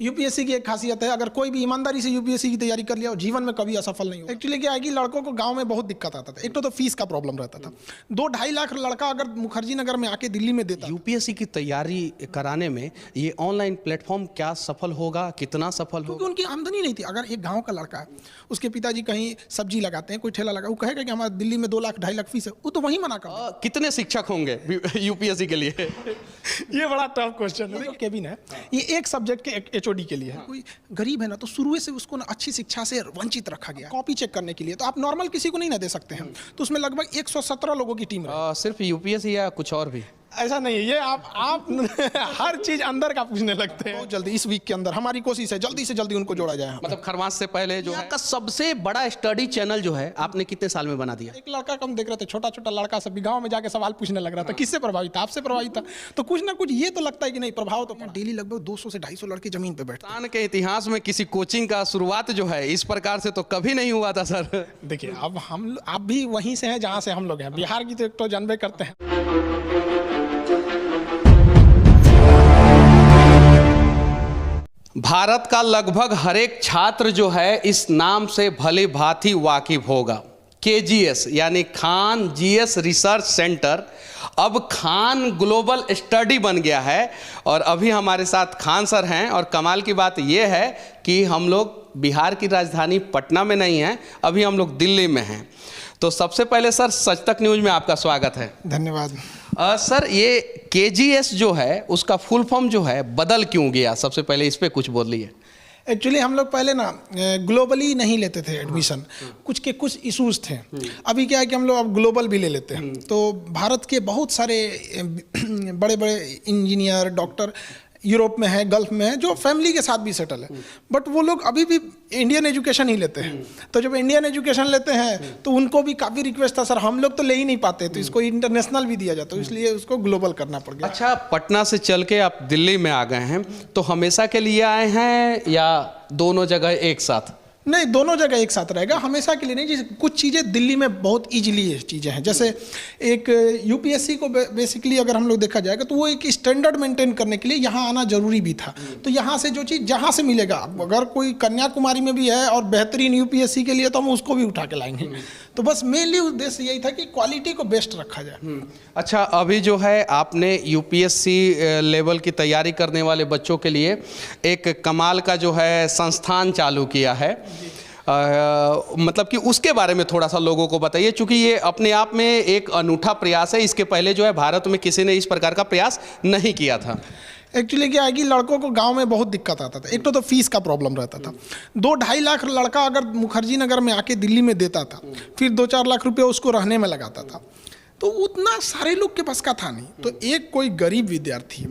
UPSC की एक खासियत है, अगर कोई भी ईमानदारी से यूपीएससी की तैयारी कर लिया, जीवन में कभी असफल नहीं हो। एक्चुअली क्या है कि लड़कों को गांव में बहुत दिक्कत आता था। एक तो फीस का प्रॉब्लम रहता था। 2-2.5 लाख लड़का अगर मुखर्जी नगर में आके दिल्ली में देता। यूपीएससी की तैयारी कराने में ये ऑनलाइन प्लेटफॉर्म क्या सफल होगा, कितना सफल होगा? क्योंकि उनकी आमदनी नहीं थी। अगर एक गाँव का लड़का है, उसके पिताजी कहीं सब्जी लगाते हैं, कोई ठेला लगा, वो कहेगा कि हमारे दिल्ली में 2 लाख 2.5 लाख फीस है, वो तो वहीं मना कर। कितने शिक्षक होंगे यूपीएससी के लिए? ये बड़ा टफ क्वेश्चन है। केबिन है, ये एक सब्जेक्ट के एचओडी के लिए है। कोई गरीब है ना, तो शुरू से उसको ना अच्छी शिक्षा से वंचित रखा गया। कॉपी चेक करने के लिए तो आप नॉर्मल किसी को नहीं ना दे सकते हैं। तो उसमें लगभग 117 लोगों की टीम है। सिर्फ यूपीएससी या कुछ और भी? ऐसा नहीं है, ये आप हर चीज अंदर का पूछने लगते हैं। बहुत जल्दी इस वीक के अंदर हमारी कोशिश है जल्दी से जल्दी उनको जोड़ा जाए। मतलब खरमास से पहले जो है का सबसे बड़ा स्टडी चैनल जो है आपने कितने साल में बना दिया? एक लड़का कम देख रहे थे, छोटा छोटा लड़का सब गांव में जाके सवाल पूछने लग रहा था। किससे प्रभावित था? आपसे प्रभावित था। तो कुछ ना कुछ ये तो लगता है कि नहीं, प्रभाव तो डेली लगभग 200 से 250 लड़के जमीन पे बैठते। हिंदुस्तान के इतिहास में किसी कोचिंग का शुरुआत जो है इस प्रकार से तो कभी नहीं हुआ था सर। देखिए, अब आप भी वहीं से हैं जहाँ से हम लोग हैं। बिहार की तो एक तो जानबे करते हैं। भारत का लगभग हर एक छात्र जो है इस नाम से भली भांति वाकिफ होगा। केजीएस यानी खान जीएस रिसर्च सेंटर अब खान ग्लोबल स्टडी बन गया है। और अभी हमारे साथ खान सर हैं। और कमाल की बात यह है कि हम लोग बिहार की राजधानी पटना में नहीं हैं, अभी हम लोग दिल्ली में हैं। तो सबसे पहले सर सच तक न्यूज़ में आपका स्वागत है। धन्यवाद। सर, ये केजीएस जो है उसका फुल फॉर्म जो है बदल क्यों गया? सबसे पहले इस पे कुछ बोलिए। एक्चुअली हम लोग पहले ना ग्लोबली नहीं लेते थे एडमिशन। कुछ इश्यूज थे। अभी क्या है कि हम लोग अब ग्लोबल भी ले लेते हैं। तो भारत के बहुत सारे बड़े बड़े इंजीनियर, डॉक्टर यूरोप में है, गल्फ में है, जो फैमिली के साथ भी सेटल है, बट वो लोग अभी भी इंडियन एजुकेशन ही लेते हैं। तो जब इंडियन एजुकेशन लेते हैं तो उनको भी काफ़ी रिक्वेस्ट था, सर हम लोग तो ले ही नहीं पाते, तो इसको इंटरनेशनल भी दिया जाता है, इसलिए उसको ग्लोबल करना पड़ गया। अच्छा, पटना से चल के आप दिल्ली में आ गए हैं, तो हमेशा के लिए आए हैं या दोनों जगह एक साथ? नहीं, दोनों जगह एक साथ रहेगा, हमेशा के लिए नहीं। जैसे कुछ चीज़ें दिल्ली में बहुत इजीली चीज़ें हैं, जैसे एक यूपीएससी को बेसिकली अगर हम लोग देखा जाएगा तो वो एक स्टैंडर्ड मेंटेन करने के लिए यहाँ आना जरूरी भी था। तो यहाँ से जो चीज़ जहाँ से मिलेगा, अगर कोई कन्याकुमारी में भी है और बेहतरीन यूपीएससी के लिए, तो हम उसको भी उठा के लाएंगे। तो बस मेनली उद्देश्य यही था कि क्वालिटी को बेस्ट रखा जाए। अच्छा, अभी जो है आपने यूपीएससी लेवल की तैयारी करने वाले बच्चों के लिए एक कमाल का जो है संस्थान चालू किया है। मतलब कि उसके बारे में थोड़ा सा लोगों को बताइए, क्योंकि ये अपने आप में एक अनूठा प्रयास है। इसके पहले जो है भारत में किसी ने इस प्रकार का प्रयास नहीं किया था। एक्चुअली क्या है कि लड़कों को गांव में बहुत दिक्कत आता था। एक तो फीस का प्रॉब्लम रहता था। 2-2.5 लाख लड़का अगर मुखर्जी नगर में आके दिल्ली में देता था, फिर 2-4 लाख रुपये उसको रहने में लगाता था, तो उतना सारे लोग के पास का था नहीं। तो एक कोई गरीब विद्यार्थी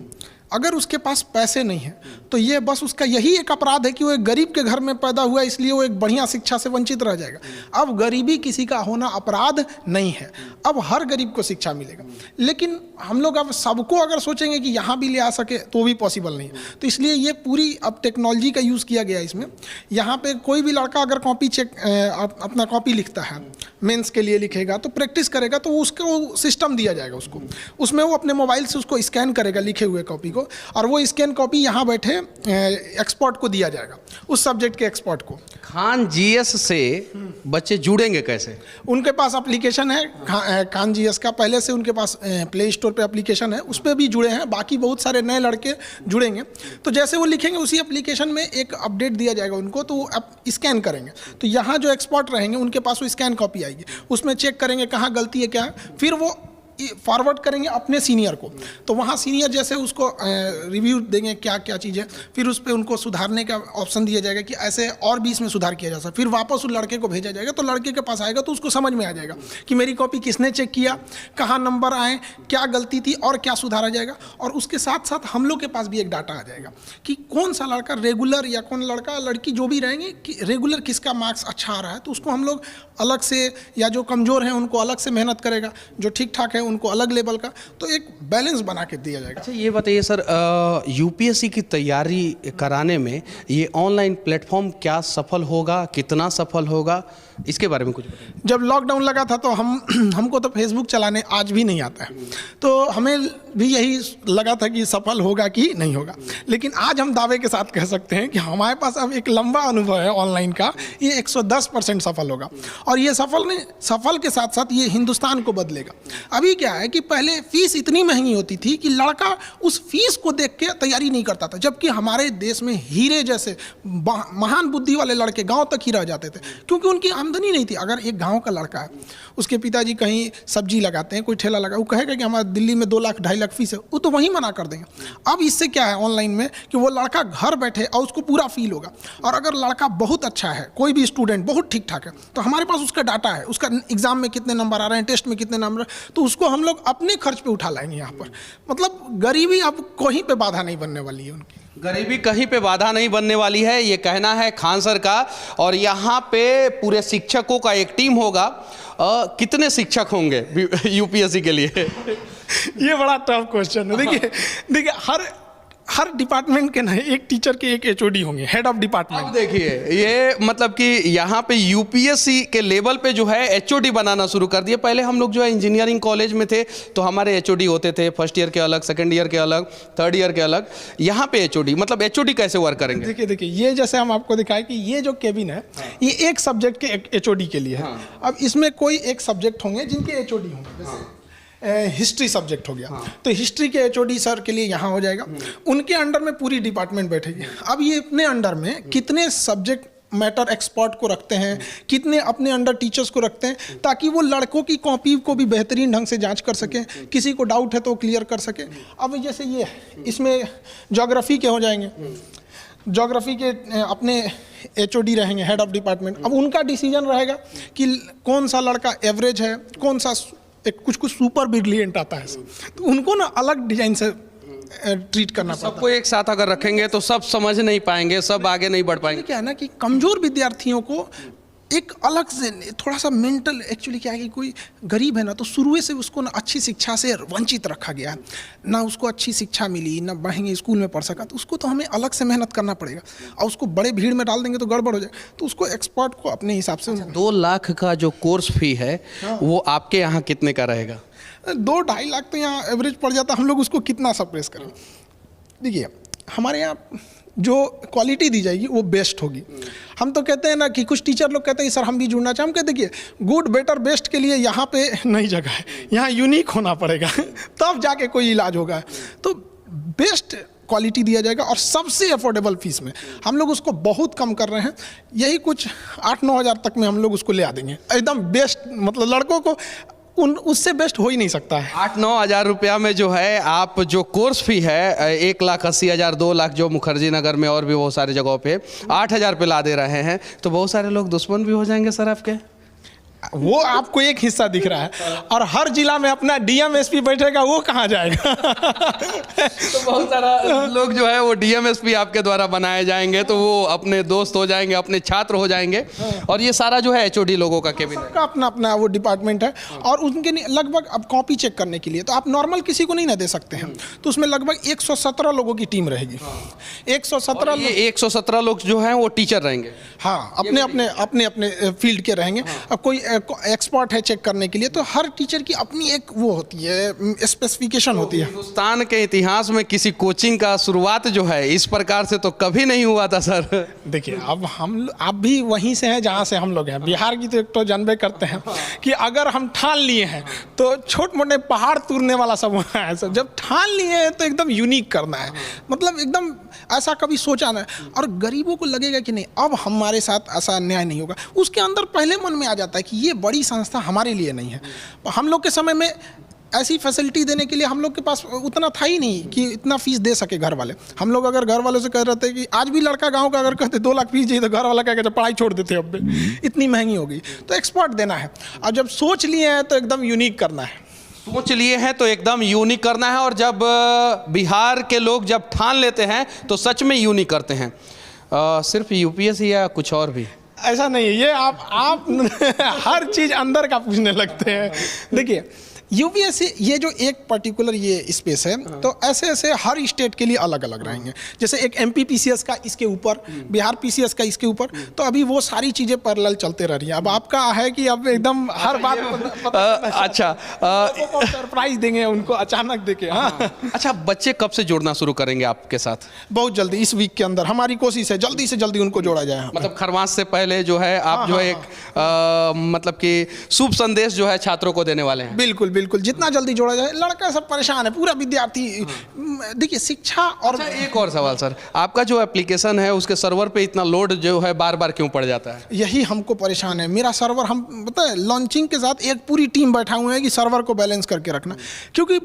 अगर उसके पास पैसे नहीं है, तो ये बस उसका यही एक अपराध है कि वो एक गरीब के घर में पैदा हुआ, इसलिए वो एक बढ़िया शिक्षा से वंचित रह जाएगा। अब गरीबी किसी का होना अपराध नहीं है, अब हर गरीब को शिक्षा मिलेगा। लेकिन हम लोग अब सबको अगर सोचेंगे कि यहाँ भी ले आ सके तो भी पॉसिबल नहीं है। तो इसलिए ये पूरी अब टेक्नोलॉजी का यूज़ किया गया इसमें। यहाँ पे कोई भी लड़का अगर कॉपी चेक अपना कॉपी लिखता है, मेंस के लिए लिखेगा, तो प्रैक्टिस करेगा, तो उसको सिस्टम दिया जाएगा उसको, उसमें वो अपने मोबाइल से उसको स्कैन करेगा लिखे हुए कॉपी को, और वो स्कैन कॉपी यहाँ बैठे एक्सपर्ट को दिया जाएगा, उस सब्जेक्ट के एक्सपर्ट को। खान जीएस से बच्चे जुड़ेंगे कैसे? उनके पास एप्लीकेशन है खान जीएस का, पहले से उनके पास प्ले स्टोर पे एप्लीकेशन है, उस पर भी जुड़े हैं। बाकी बहुत सारे नए लड़के जुड़ेंगे, तो जैसे वो लिखेंगे उसी एप्लीकेशन में एक अपडेट दिया जाएगा उनको, तो वो स्कैन करेंगे, तो यहाँ जो एक्सपर्ट रहेंगे उनके पास वो स्कैन कॉपी आएगी, उसमें चेक करेंगे कहाँ गलती है क्या है, फिर वो फॉरवर्ड करेंगे अपने सीनियर को। तो वहाँ सीनियर जैसे उसको रिव्यू देंगे क्या क्या चीज़ें, फिर उस पर उनको सुधारने का ऑप्शन दिया जाएगा कि ऐसे और भी इसमें सुधार किया जा सकता। फिर वापस उस लड़के को भेजा जाएगा, तो लड़के के पास आएगा तो उसको समझ में आ जाएगा कि मेरी कॉपी किसने चेक किया, कहाँ नंबर आए, क्या गलती थी और क्या सुधारा जाएगा। और उसके साथ साथ हम लोग के पास भी एक डाटा आ जाएगा कि कौन सा लड़का रेगुलर या कौन लड़का लड़की जो भी रहेंगे कि रेगुलर किसका मार्क्स अच्छा आ रहा है, तो उसको हम लोग अलग से, या जो कमज़ोर हैं उनको अलग से मेहनत करेगा, जो ठीक ठाक है उनको अलग लेवल का, तो एक बैलेंस बना के दिया जाएगा। अच्छा, ये बताइए सर, यूपीएससी की तैयारी कराने में ये ऑनलाइन प्लेटफॉर्म क्या सफल होगा, कितना सफल होगा? इसके बारे में कुछ बताइए। जब लॉकडाउन लगा था तो हमको तो फेसबुक चलाने आज भी नहीं आता है, तो हमें भी यही लगा था कि सफल होगा कि नहीं होगा। लेकिन आज हम दावे के साथ कह सकते हैं कि हमारे पास अब एक लंबा अनुभव है ऑनलाइन का, ये 110% सफल होगा। और ये सफल के साथ साथ ये हिंदुस्तान को बदलेगा। अभी क्या है कि पहले फीस इतनी महंगी होती थी कि लड़का उस फीस को देख के तैयारी नहीं करता था, जबकि हमारे देश में हीरे जैसे महान बुद्धि वाले लड़के गाँव तक ही रह जाते थे, क्योंकि उनकी आमदनी नहीं थी। अगर एक गाँव का लड़का है, उसके पिताजी कहीं सब्जी लगाते हैं, कोई ठेला लगा, वो कहेगा कि हमारे दिल्ली में 2 लाख 2.5 लाख फीस है, वो तो वहीं मना कर देंगे। अब इससे क्या है ऑनलाइन में कि वो लड़का घर बैठे और उसको पूरा फील होगा। और अगर लड़का बहुत अच्छा है, कोई भी स्टूडेंट बहुत ठीक ठाक है, तो हमारे पास उसका डाटा है, उसका एग्जाम में कितने नंबर आ रहे हैं, टेस्ट में कितने नंबर, तो उसको हम लोग अपने खर्च पे उठा लाएंगे यहाँ पर। मतलब गरीबी अब कहीं पे बाधा नहीं बनने वाली है उनकी। गरीबी कहीं पे बाधा नहीं बनने वाली है, ये कहना है खान सर का। और यहाँ पे पूरे शिक्षकों का एक टीम होगा। कितने शिक्षक होंगे यूपीएससी के लिए? ये बड़ा टफ क्वेश्चन है। देखिए हर डिपार्टमेंट के ना एक टीचर के एक एचओडी होंगे, हेड ऑफ डिपार्टमेंट। अब देखिए ये मतलब कि यहाँ पे यूपीएससी के लेवल पे जो है एचओडी बनाना शुरू कर दिए। पहले हम लोग जो है इंजीनियरिंग कॉलेज में थे तो हमारे एचओडी होते थे, फर्स्ट ईयर के अलग, सेकंड ईयर के अलग, थर्ड ईयर के अलग। यहाँ पे एचओडी मतलब एचओडी कैसे वर्क करेंगे? देखिए ये जैसे हम आपको दिखाए कि ये जो केबिन है, ये एक सब्जेक्ट के एचओडी के लिए है। अब इसमें कोई एक सब्जेक्ट होंगे जिनके एचओडी होंगे, जैसे हिस्ट्री सब्जेक्ट हो गया, तो हिस्ट्री के एचओडी सर के लिए यहाँ हो जाएगा। उनके अंडर में पूरी डिपार्टमेंट बैठेगी। अब ये अपने अंडर में कितने सब्जेक्ट मैटर एक्सपर्ट को रखते हैं, कितने अपने अंडर टीचर्स को रखते हैं, ताकि वो लड़कों की कॉपी को भी बेहतरीन ढंग से जांच कर सकें, किसी को डाउट है तो क्लियर कर सकें। अब जैसे ये इसमें ज्योग्राफी के हो जाएंगे, ज्योग्राफी के अपने एचओडी रहेंगे, हेड ऑफ डिपार्टमेंट। अब उनका डिसीजन रहेगा कि कौन सा लड़का एवरेज है, कौन सा कुछ सुपर ब्रिलियंट आता है, तो उनको ना अलग डिजाइन से ट्रीट करना पड़ता है। सबको एक साथ अगर रखेंगे तो सब समझ नहीं पाएंगे, सब आगे नहीं बढ़ पाएंगे। क्या है ना कि कमजोर विद्यार्थियों को एक अलग से थोड़ा सा मेंटल, एक्चुअली क्या है कि कोई गरीब है ना, तो शुरू से उसको ना अच्छी शिक्षा से वंचित रखा गया है, ना उसको अच्छी शिक्षा मिली, ना महंगे स्कूल में पढ़ सका, तो उसको तो हमें अलग से मेहनत करना पड़ेगा। और उसको बड़े भीड़ में डाल देंगे तो गड़बड़ हो जाए, तो उसको एक्सपर्ट को अपने हिसाब से 2 लाख का जो कोर्स फी है वो आपके यहाँ कितने का रहेगा? 2-2.5 लाख तो यहाँ एवरेज पड़ जाता है। हम लोग उसको कितना सप्रेस करें? देखिए हमारे यहाँ जो क्वालिटी दी जाएगी वो बेस्ट होगी। हम तो कहते हैं ना कि कुछ टीचर लोग कहते हैं सर हम भी जुड़ना चाहें, हम कहते देखिए गुड बेटर बेस्ट के लिए यहाँ पे नहीं जगह है, यहाँ यूनिक होना पड़ेगा तब जाके कोई इलाज होगा। तो बेस्ट क्वालिटी दिया जाएगा और सबसे अफोर्डेबल फीस में। हम लोग उसको बहुत कम कर रहे हैं, यही कुछ 8-9 हज़ार तक में हम लोग उसको ले आ देंगे एकदम बेस्ट। मतलब लड़कों को उससे बेस्ट हो ही नहीं सकता है। 8-9 हज़ार रुपया में जो है आप जो कोर्स फी है 1,80,000 2 लाख जो मुखर्जी नगर में और भी बहुत सारी जगहों पे 8,000 पे ला दे रहे हैं, तो बहुत सारे लोग दुश्मन भी हो जाएंगे सर आपके। वो आपको एक हिस्सा दिख रहा है, और हर जिला में अपना डीएम एसपी बैठेगा, वो कहाँ जाएगा? तो बहुत सारा लोग जो है वो डीएम एसपी आपके द्वारा बनाए जाएंगे, तो वो अपने दोस्त हो जाएंगे, अपने छात्र हो जाएंगे। और ये सारा जो है एचओडी लोगों का केबिन सबका अपना अपना वो डिपार्टमेंट है। और उनके लगभग अब कॉपी चेक करने के लिए तो आप नॉर्मल किसी को नहीं ना दे सकते हैं, तो उसमें लगभग 117 लोगों की टीम रहेगी। 117 लोग जो हैं वो टीचर रहेंगे। हाँ, अपने अपने फील्ड के रहेंगे। अब कोई एक्सपर्ट है चेक करने के लिए, तो हर टीचर की अपनी एक वो होती है, स्पेसिफिकेशन होती है। हिंदुस्तान के इतिहास में किसी कोचिंग का शुरुआत जो है इस प्रकार से तो कभी नहीं हुआ था सर। देखिए अब आप भी वहीं से हैं जहाँ से हम लोग हैं, बिहार की तो जानबे करते हैं कि अगर हम ठान लिए हैं तो छोटे मोटे पहाड़ तोड़ने वाला सब वहाँ है सर। जब ठान लिए हैं तो एकदम यूनिक करना है, मतलब एकदम ऐसा कभी सोचा ना। और गरीबों को लगेगा कि नहीं अब हमारे साथ ऐसा अन्याय नहीं होगा, उसके अंदर पहले मन में आ जाता है कि ये बड़ी संस्था हमारे लिए नहीं है। हम लोग के समय में ऐसी फैसिलिटी देने के लिए हम लोग के पास उतना था ही नहीं कि इतना फीस दे सके घर वाले। हम लोग अगर घर वालों से कह रहे थे कि आज भी लड़का गांव का अगर कहते 2 लाख फीस चाहिए तो घर वाला कह कहते पढ़ाई छोड़ देते, अब इतनी महंगी हो गई। तो एक्सपर्ट देना है, और जब सोच लिए हैं तो एकदम यूनिक करना है। सोच लिए हैं तो एकदम यूनिक करना है, और जब बिहार के लोग जब ठान लेते हैं तो सच में यूनिक करते हैं। सिर्फ यूपीएससी या कुछ और भी? ऐसा नहीं है, ये आप हर चीज़ अंदर का पूछने लगते हैं। देखिए यूपीएससी ये जो एक पर्टिकुलर ये स्पेस है, तो ऐसे ऐसे हर स्टेट के लिए अलग अलग रहेंगे। जैसे एक एमपी पीसीएस का इसके ऊपर, बिहार पीसीएस का इसके ऊपर, तो अभी वो सारी चीज़ें पैरेलल चलते रह रही हैं। अब आपका है कि अब एकदम हर बात अच्छा सरप्राइज देंगे उनको अचानक देके। हाँ अच्छा, बच्चे कब से जुड़ना शुरू करेंगे आपके साथ? बहुत जल्दी, इस वीक के अंदर हमारी कोशिश है जल्दी से जल्दी उनको जोड़ा जाए। मतलब खरमास से पहले जो है आप जो है एक मतलब कि शुभ संदेश जो है छात्रों को देने वाले हैं। बिल्कुल बिल्कुल, जितना जल्दी जोड़ा जाए। लड़का सब परेशान है, पूरा विद्यार्थी। देखिए शिक्षा और अच्छा, एक और सवाल सर, आपका जो एप्लीकेशन है उसके सर्वर पे इतना लोड जो है बार बार क्यों पड़ जाता है? यही हमको परेशान है। मेरा सर्वर, हम पता है लॉन्चिंग के साथ एक पूरी टीम बैठा हुए हैं कि सर्वर को बैलेंस करके रखना। क्योंकि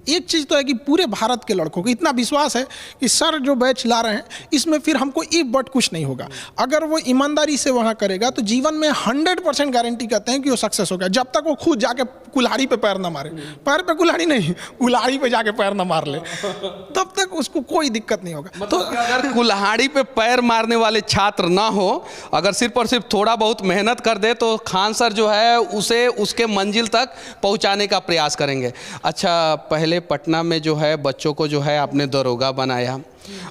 एक चीज़ तो है कि पूरे भारत के लड़कों को इतना विश्वास है कि सर जो बैच ला रहे हैं इसमें फिर हमको एक बट कुछ नहीं होगा। अगर वो ईमानदारी से वहाँ करेगा तो जीवन में 100% गारंटी कहते हैं कि वो सक्सेस होगा, जब तक वो खुद जाके कुल्हाड़ी पे पैर ना मारे। पैर पे कुल्हाड़ी नहीं, कुल्हाड़ी पे जाके पैर ना मार ले, तब तक उसको कोई दिक्कत नहीं होगा। तो अगर कुल्हाड़ी पे पैर मारने वाले छात्र ना हो, अगर सिर्फ और सिर्फ थोड़ा बहुत मेहनत कर दे तो खान सर जो है उसे उसके मंजिल तक पहुंचाने का प्रयास करेंगे। अच्छा, पहले पटना में जो है बच्चों को जो है आपने दरोगा बनाया,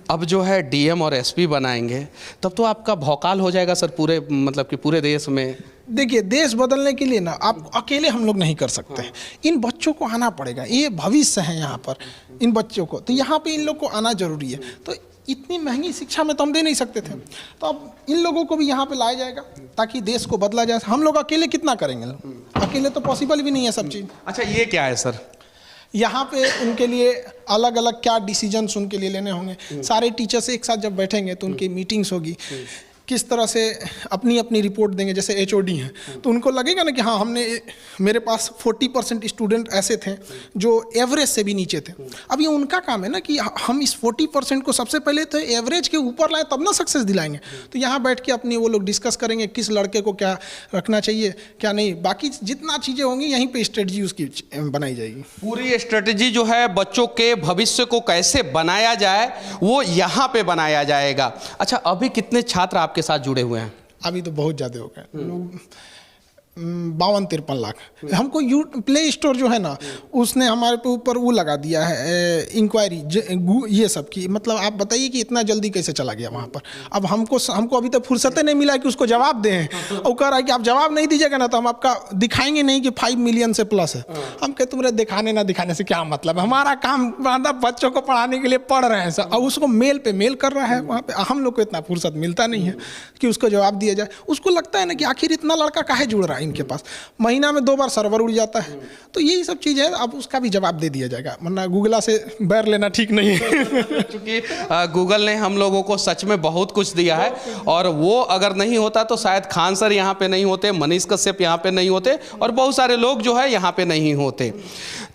अब जो है डीएम और एसपी बनाएंगे, तब तो आपका भौकाल हो जाएगा सर पूरे, मतलब कि पूरे देश में। देखिए, देश बदलने के लिए ना आप अकेले हम लोग नहीं कर सकते हैं। इन बच्चों को आना पड़ेगा, ये भविष्य है यहाँ पर इन बच्चों को, तो यहाँ पे इन लोग को आना जरूरी है। तो इतनी महंगी शिक्षा में तो हम दे नहीं सकते थे, तो अब इन लोगों को भी यहाँ पे लाया जाएगा ताकि देश को बदला जाए। हम लोग अकेले कितना करेंगे, अकेले तो पॉसिबल भी नहीं है सब चीज़। अच्छा, ये क्या है सर? यहाँ पे उनके लिए अलग अलग क्या डिसीजंस उनके लिए लेने होंगे। सारे टीचर्स एक साथ जब बैठेंगे तो उनकी मीटिंग्स होगी, किस तरह से अपनी अपनी रिपोर्ट देंगे। जैसे एचओडी हैं तो उनको लगेगा ना कि हाँ, हमने, मेरे पास 40% स्टूडेंट ऐसे थे जो एवरेज से भी नीचे थे। अब ये उनका काम है ना कि हम इस 40% को सबसे पहले तो एवरेज के ऊपर लाएं, तब ना सक्सेस दिलाएंगे। तो यहाँ बैठ के अपनी वो लोग डिस्कस करेंगे किस लड़के को क्या रखना चाहिए क्या नहीं। बाकी जितना चीज़ें होंगी यहीं पर स्ट्रेटजी उसकी बनाई जाएगी। पूरी स्ट्रेटजी जो है बच्चों के भविष्य को कैसे बनाया जाए वो यहाँ पे बनाया जाएगा। अच्छा, अभी कितने छात्र आपके साथ जुड़े हुए हैं? अभी तो बहुत ज़्यादा हो गए लोग, 52-53 लाख। हमको प्ले स्टोर जो है ना उसने हमारे पे ऊपर वो लगा दिया है इंक्वायरी ये सब की। मतलब आप बताइए कि इतना जल्दी कैसे चला गया वहाँ पर। अब हमको अभी तक फुर्सत नहीं मिला कि उसको जवाब दें। और कह रहा है कि आप जवाब नहीं दीजिएगा ना तो हम आपका दिखाएंगे नहीं कि 5 मिलियन से प्लस है। हम कहते तुम्हारे दिखाने ना दिखाने से क्या मतलब है, हमारा काम बच्चों को पढ़ाने के लिए पढ़ रहे हैं सर। और उसको मेल पे मेल कर रहा है वहाँ पे, हम लोग को इतना फुर्सत मिलता नहीं है कि उसको जवाब दिया जाए। उसको लगता है ना कि आखिर इतना लड़का काहे जुड़ रहा है इनके पास, महीना में 2 बार सर्वर उड़ जाता है। तो यही सब चीज़ है, अब उसका भी जवाब दे दिया जाएगा, वरना गूगला से बैर लेना ठीक नहीं है। क्योंकि गूगल ने हम लोगों को सच में बहुत कुछ दिया है, और वो अगर नहीं होता तो शायद खान सर यहाँ पे नहीं होते, मनीष कश्यप यहाँ पे नहीं होते, और बहुत सारे लोग जो है यहाँ पे नहीं होते।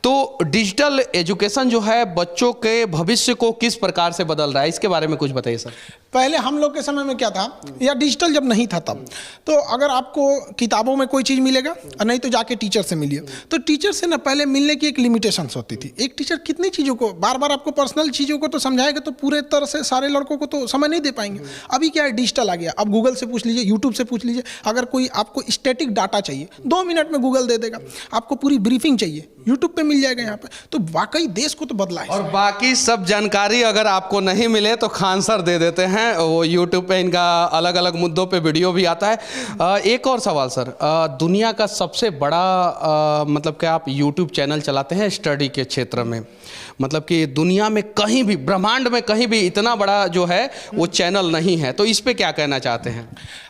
तो डिजिटल एजुकेशन जो है बच्चों के भविष्य को किस प्रकार से बदल रहा है, इसके बारे में कुछ बताइए सर। पहले हम लोग के समय में क्या था, या डिजिटल जब नहीं था तब, तो अगर आपको किताबों में कोई चीज़ मिलेगा और नहीं तो जाके टीचर से मिलिए। तो टीचर से ना पहले मिलने की एक लिमिटेशंस होती थी। एक टीचर कितनी चीज़ों को बार बार आपको पर्सनल चीज़ों को तो समझाएगा तो पूरे तरह से सारे लड़कों को तो समय नहीं दे पाएंगे। अभी क्या है, डिजिटल आ गया। अब गूगल से पूछ लीजिए, यूट्यूब से पूछ लीजिए। अगर कोई आपको स्टैटिक डाटा चाहिए 2 मिनट में गूगल दे देगा। आपको पूरी ब्रीफिंग चाहिए यूट्यूब पे मिल जाएगा यहाँ पे। तो वाकई देश को तो बदला है। और बाकी सब जानकारी अगर आपको नहीं मिले तो खान सर दे देते हैं, वो यूट्यूब पे इनका अलग अलग मुद्दों पे वीडियो भी आता है। एक और सवाल सर, दुनिया का सबसे बड़ा मतलब कि आप यूट्यूब चैनल चलाते हैं स्टडी के क्षेत्र में, मतलब कि दुनिया में कहीं भी, ब्रह्मांड में कहीं भी इतना बड़ा जो है वो चैनल नहीं है, तो इस पे क्या कहना चाहते हैं?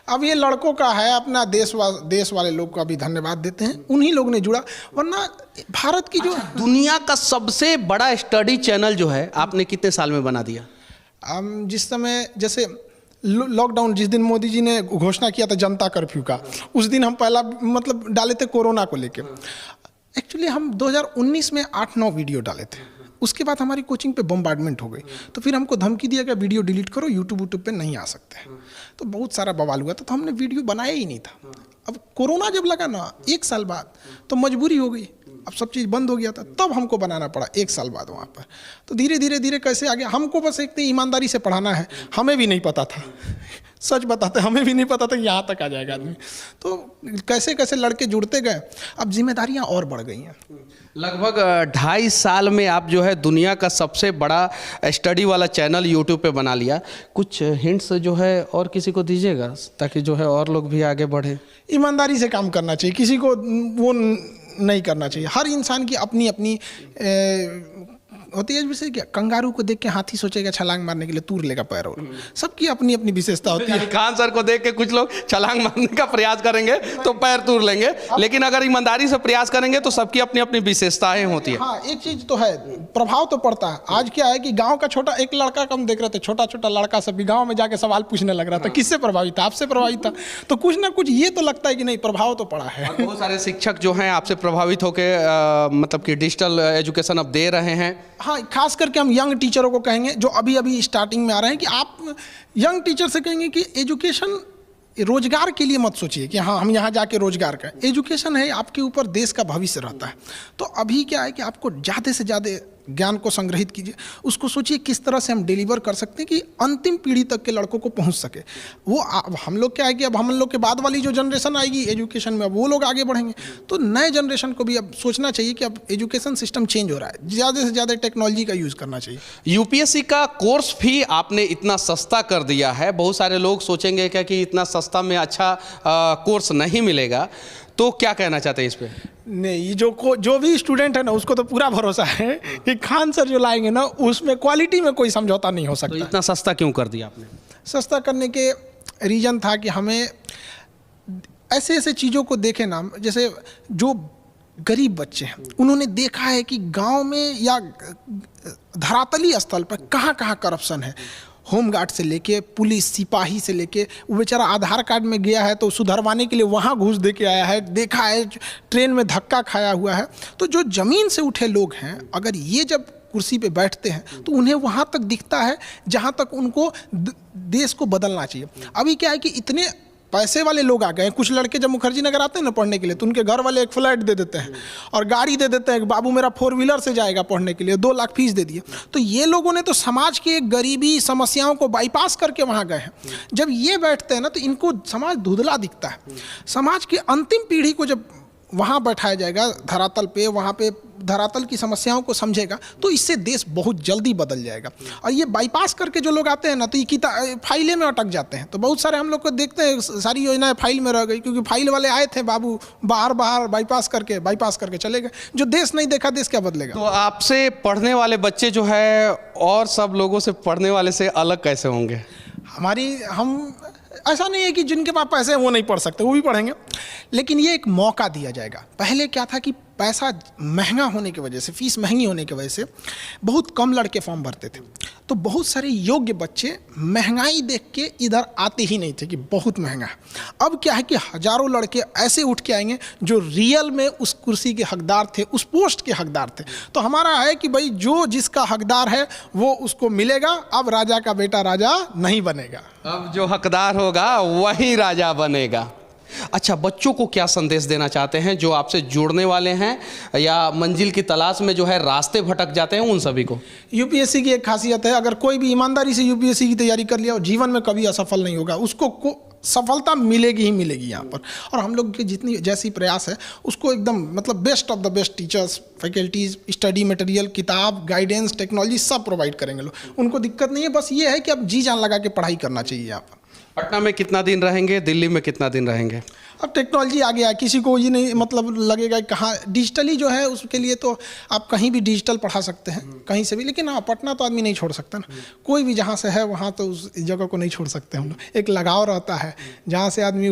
अब ये लड़कों का है, अपना देश वाले लोग का भी धन्यवाद देते हैं, उन्हीं लोग ने जुड़ा। वरना भारत की जो दुनिया का सबसे बड़ा स्टडी चैनल जो है आपने कितने साल में बना दिया? जिस समय, जैसे लॉकडाउन जिस दिन मोदी जी ने घोषणा किया था जनता कर्फ्यू का, उस दिन हम पहला मतलब डाले थे कोरोना को लेके। एक्चुअली हम 2019 में 8-9 वीडियो डाले थे। उसके बाद हमारी कोचिंग पे बम्बार्डमेंट हो गई, तो फिर हमको धमकी दिया गया वीडियो डिलीट करो, यूट्यूब पे नहीं आ सकते हैं। तो बहुत सारा बवाल हुआ था, तो हमने वीडियो बनाया ही नहीं था। अब कोरोना जब लगा ना 1 साल बाद, तो मजबूरी हो गई, अब सब चीज़ बंद हो गया था, तब हमको बनाना पड़ा 1 साल बाद वहाँ पर। तो धीरे धीरे कैसे आ गया। हमको बस एक ईमानदारी से पढ़ाना है, हमें भी नहीं पता था सच बताते हमें भी नहीं पता था कि यहाँ तक आ जाएगा आदमी। तो कैसे कैसे लड़के जुड़ते गए, अब जिम्मेदारियाँ और बढ़ गई हैं। लगभग 2.5 साल में आप जो है दुनिया का सबसे बड़ा स्टडी वाला चैनल यूट्यूब पे बना लिया। कुछ हिंट्स जो है और किसी को दीजिएगा ताकि जो है और लोग भी आगे बढ़े? ईमानदारी से काम करना चाहिए, किसी को वो नहीं करना चाहिए। हर इंसान की अपनी अपनी होती है। जैसे क्या कंगारू को देख के हाथी सोचेगा छलांग मारने के लिए, तूर लेगा पैर, और सबकी अपनी अपनी विशेषता होती है। खान सर को देख के कुछ लोग छलांग मारने का प्रयास करेंगे तो पैर तूर लेंगे, लेकिन अगर ईमानदारी से प्रयास करेंगे तो सबकी अपनी अपनी विशेषताएं होती है। हाँ, एक चीज तो है, प्रभाव तो पड़ता है। आज क्या है कि गांव का छोटा एक लड़का का हम देख रहे थे, छोटा छोटा लड़का सब भी गांव में जाके सवाल पूछने लग रहा था। किससे प्रभावित था? आपसे प्रभावित था। तो कुछ ना कुछ ये तो लगता है कि नहीं, प्रभाव तो पड़ा है। बहुत सारे शिक्षक जो हैं आपसे प्रभावित होकर मतलब कि डिजिटल एजुकेशन अब दे रहे हैं। हाँ, खास करके हम यंग टीचरों को कहेंगे जो अभी अभी स्टार्टिंग में आ रहे हैं कि आप यंग टीचर से कहेंगे कि एजुकेशन रोजगार के लिए मत सोचिए कि हाँ हम यहाँ जाके रोजगार करें। एजुकेशन है आपके ऊपर देश का भविष्य रहता है। तो अभी क्या है कि आपको ज़्यादा से ज़्यादा ज्ञान को संग्रहित कीजिए, उसको सोचिए किस तरह से हम डिलीवर कर सकते हैं कि अंतिम पीढ़ी तक के लड़कों को पहुंच सके। वो हम लोग क्या है कि अब हम लोग के बाद वाली जो जनरेशन आएगी एजुकेशन में, अब वो लोग आगे बढ़ेंगे। तो नए जनरेशन को भी अब सोचना चाहिए कि अब एजुकेशन सिस्टम चेंज हो रहा है, ज़्यादा से ज़्यादा टेक्नोलॉजी का यूज़ करना चाहिए। यूपीएससी का कोर्स भी आपने इतना सस्ता कर दिया है। बहुत सारे लोग सोचेंगे क्या कि इतना सस्ता में अच्छा कोर्स नहीं मिलेगा, तो क्या कहना चाहते हैं इस पे? नहीं, जो भी स्टूडेंट है ना उसको तो पूरा भरोसा है कि खान सर जो लाएंगे ना उसमें क्वालिटी में कोई समझौता नहीं हो सकता। तो इतना सस्ता क्यों कर दिया आपने? सस्ता करने के रीज़न था कि हमें ऐसे ऐसे चीज़ों को देखे ना, जैसे जो गरीब बच्चे हैं उन्होंने देखा है कि गांव में या धरातली स्थल पर कहाँ कहाँ करप्शन है। होमगार्ड से लेके पुलिस सिपाही से लेके, वो बेचारा आधार कार्ड में गया है तो सुधरवाने के लिए वहाँ घूस दे के आया है, देखा है ट्रेन में धक्का खाया हुआ है। तो जो ज़मीन से उठे लोग हैं, अगर ये जब कुर्सी पे बैठते हैं तो उन्हें वहाँ तक दिखता है जहाँ तक उनको देश को बदलना चाहिए। अभी क्या है कि इतने पैसे वाले लोग आ गए हैं। कुछ लड़के जब मुखर्जी नगर आते हैं ना पढ़ने के लिए तो उनके घर वाले एक फ्लैट दे देते हैं और गाड़ी दे देते हैं, बाबू मेरा 4 व्हीलर से जाएगा पढ़ने के लिए, 2 लाख फीस दे दिए। तो ये लोगों ने तो समाज की गरीबी समस्याओं को बाईपास करके वहाँ गए हैं। जब ये बैठते हैं ना तो इनको समाज धुंधला दिखता है। समाज की अंतिम पीढ़ी को जब वहाँ बैठाया जाएगा धरातल पे, वहाँ पे धरातल की समस्याओं को समझेगा तो इससे देश बहुत जल्दी बदल जाएगा। और ये बाईपास करके जो लोग आते हैं ना तो ये फाइलें में अटक जाते हैं। तो बहुत सारे हम लोग को देखते हैं सारी योजनाएं फाइल में रह गई, क्योंकि फाइल वाले आए थे बाबू बाहर बाईपास करके चले गए। जो देश नहीं देखा देश क्या बदलेगा। तो आपसे पढ़ने वाले बच्चे जो है और सब लोगों से पढ़ने वाले से अलग कैसे होंगे? हम ऐसा नहीं है कि जिनके पास पैसे हैं वो नहीं पढ़ सकते, वो भी पढ़ेंगे, लेकिन ये एक मौका दिया जाएगा। पहले क्या था कि पैसा महंगा होने की वजह से, फीस महंगी होने की वजह से बहुत कम लड़के फॉर्म भरते थे। तो बहुत सारे योग्य बच्चे महंगाई देख के इधर आते ही नहीं थे कि बहुत महंगा है। अब क्या है कि हजारों लड़के ऐसे उठ के आएंगे जो रियल में उस कुर्सी के हकदार थे, उस पोस्ट के हकदार थे। तो हमारा है कि भाई जो जिसका हकदार है वो उसको मिलेगा। अब राजा का बेटा राजा नहीं बनेगा, अब जो हकदार होगा वही राजा बनेगा। अच्छा, बच्चों को क्या संदेश देना चाहते हैं जो आपसे जुड़ने वाले हैं या मंजिल की तलाश में जो है रास्ते भटक जाते हैं उन सभी को? यूपीएससी की एक खासियत है, अगर कोई भी ईमानदारी से यूपीएससी की तैयारी कर लिया और जीवन में कभी असफल नहीं होगा, उसको सफलता मिलेगी ही मिलेगी यहाँ पर। और हम लोग के जितनी जैसी प्रयास है उसको एकदम मतलब best of the best teachers, faculties, study material, किताब, गाइडेंस, टेक्नोलॉजी सब प्रोवाइड करेंगे लोग। उनको दिक्कत नहीं है, बस ये है कि अब जी जान लगा के पढ़ाई करना चाहिए यहाँ पर। पटना में कितना दिन रहेंगे, दिल्ली में कितना दिन रहेंगे? अब टेक्नोलॉजी आ गया, किसी को ये नहीं मतलब लगेगा कहाँ डिजिटली जो है उसके लिए तो आप कहीं भी डिजिटल पढ़ा सकते हैं कहीं से भी। लेकिन हाँ, पटना तो आदमी नहीं छोड़ सकता ना, कोई भी जहाँ से है वहाँ तो उस जगह को नहीं छोड़ सकते हम लोग। एक लगाव रहता है, जहाँ से आदमी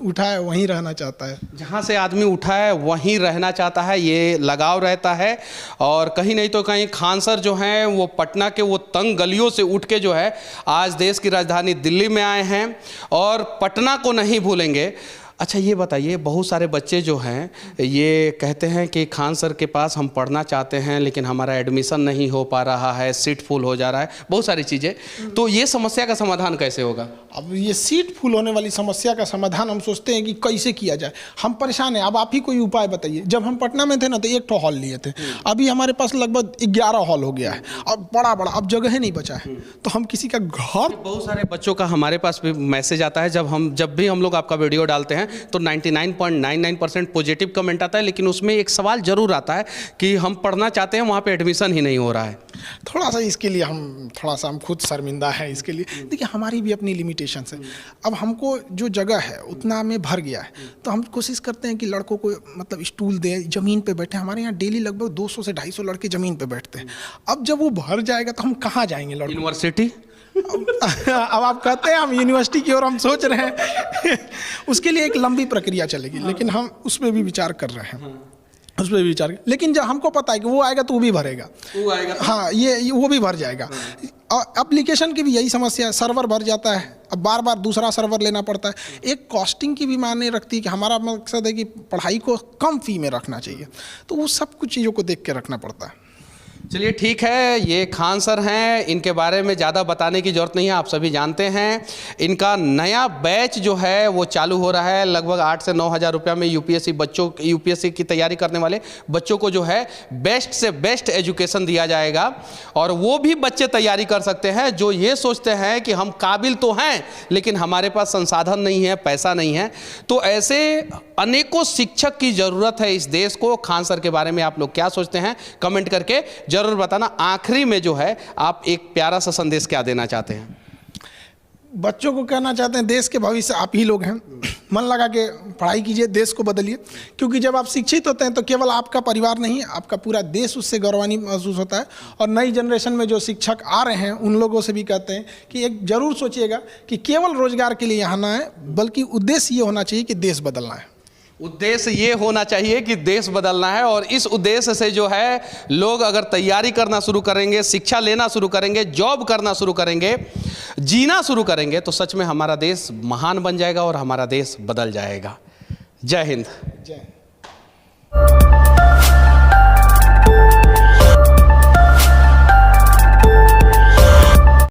उठा है वहीं रहना चाहता है। जहाँ से आदमी उठा है वहीं रहना चाहता है, ये लगाव रहता है। और कहीं नहीं तो कहीं खान सर जो हैं वो पटना के वो तंग गलियों से उठ के जो है आज देश की राजधानी दिल्ली में आए हैं और पटना को नहीं भूलेंगे। अच्छा ये बताइए, बहुत सारे बच्चे जो हैं ये कहते हैं कि खान सर के पास हम पढ़ना चाहते हैं लेकिन हमारा एडमिशन नहीं हो पा रहा है, सीट फुल हो जा रहा है, बहुत सारी चीज़ें, तो ये समस्या का समाधान कैसे होगा? अब ये सीट फुल होने वाली समस्या का समाधान हम सोचते हैं कि कैसे किया जाए। हम परेशान हैं, अब आप ही कोई उपाय बताइए। जब हम पटना में थे ना तो 1 ठो हॉल लिए थे, अभी हमारे पास लगभग 11 हॉल हो गया है, अब बड़ा बड़ा, अब जगह ही नहीं बचा है। तो हम किसी का घर, बहुत सारे बच्चों का हमारे पास भी मैसेज आता है, जब भी हम लोग आपका वीडियो डालते हैं तो 99.99% पॉजिटिव कमेंट आता है, लेकिन उसमें एक सवाल जरूर आता है कि हम पढ़ना चाहते हैं, वहाँ पे एडमिशन ही नहीं हो रहा है। थोड़ा सा इसके लिए हम खुद शर्मिंदा है इसके लिए। देखिए हमारी भी अपनी लिमिटेशंस है। अब हमको जो जगह है उतना में भर गया है, तो हम कोशिश करते हैं कि लड़कों को मतलब स्टूल दे, ज़मीन पे बैठे। हमारे यहाँ डेली लगभग 200 से 250 लड़के ज़मीन पे बैठते हैं। अब जब वो भर जाएगा तो हम कहाँ जाएंगे लड़के? यूनिवर्सिटी। अब आप कहते हैं हम यूनिवर्सिटी की ओर हम सोच रहे हैं उसके लिए एक लंबी प्रक्रिया चलेगी, लेकिन हम उस पर भी विचार कर रहे हैं, उस पर भी विचार। लेकिन जब हमको पता है कि वो आएगा तो वो भी भरेगा, वो आएगा तो? हाँ, ये वो भी भर जाएगा। एप्लीकेशन की भी यही समस्या है, सर्वर भर जाता है, अब बार बार दूसरा सर्वर लेना पड़ता है। एक कॉस्टिंग की भी मायने रखती है कि हमारा मकसद है कि पढ़ाई को कम फी में रखना चाहिए, तो वो सब कुछ चीज़ों को देख के रखना पड़ता है। चलिए ठीक है, ये खान सर हैं, इनके बारे में ज़्यादा बताने की ज़रूरत नहीं है, आप सभी जानते हैं। इनका नया बैच जो है वो चालू हो रहा है, लगभग 8 से 9 हज़ार रुपया में यूपीएससी की तैयारी करने वाले बच्चों को जो है बेस्ट से बेस्ट एजुकेशन दिया जाएगा। और वो भी बच्चे तैयारी कर सकते हैं जो ये सोचते हैं कि हम काबिल तो हैं लेकिन हमारे पास संसाधन नहीं है, पैसा नहीं है। तो ऐसे अनेकों शिक्षक की ज़रूरत है इस देश को। खान सर के बारे में आप लोग क्या सोचते हैं, कमेंट करके जरूर बताना। आखिरी में जो है आप एक प्यारा सा संदेश क्या देना चाहते हैं? बच्चों को कहना चाहते हैं, देश के भविष्य आप ही लोग हैं, मन लगा के पढ़ाई कीजिए, देश को बदलिए। क्योंकि जब आप शिक्षित होते हैं तो केवल आपका परिवार नहीं, आपका पूरा देश उससे गौरवान्वित महसूस होता है। और नई जनरेशन में जो शिक्षक आ रहे हैं उन लोगों से भी कहते हैं कि एक जरूर सोचिएगा कि केवल रोजगार के लिए यहाँ ना है, बल्कि उद्देश्य ये होना चाहिए कि देश बदलना है। उद्देश्य ये होना चाहिए कि देश बदलना है। और इस उद्देश्य से जो है लोग अगर तैयारी करना शुरू करेंगे, शिक्षा लेना शुरू करेंगे, जॉब करना शुरू करेंगे, जीना शुरू करेंगे, तो सच में हमारा देश महान बन जाएगा और हमारा देश बदल जाएगा। जय हिंद। जय।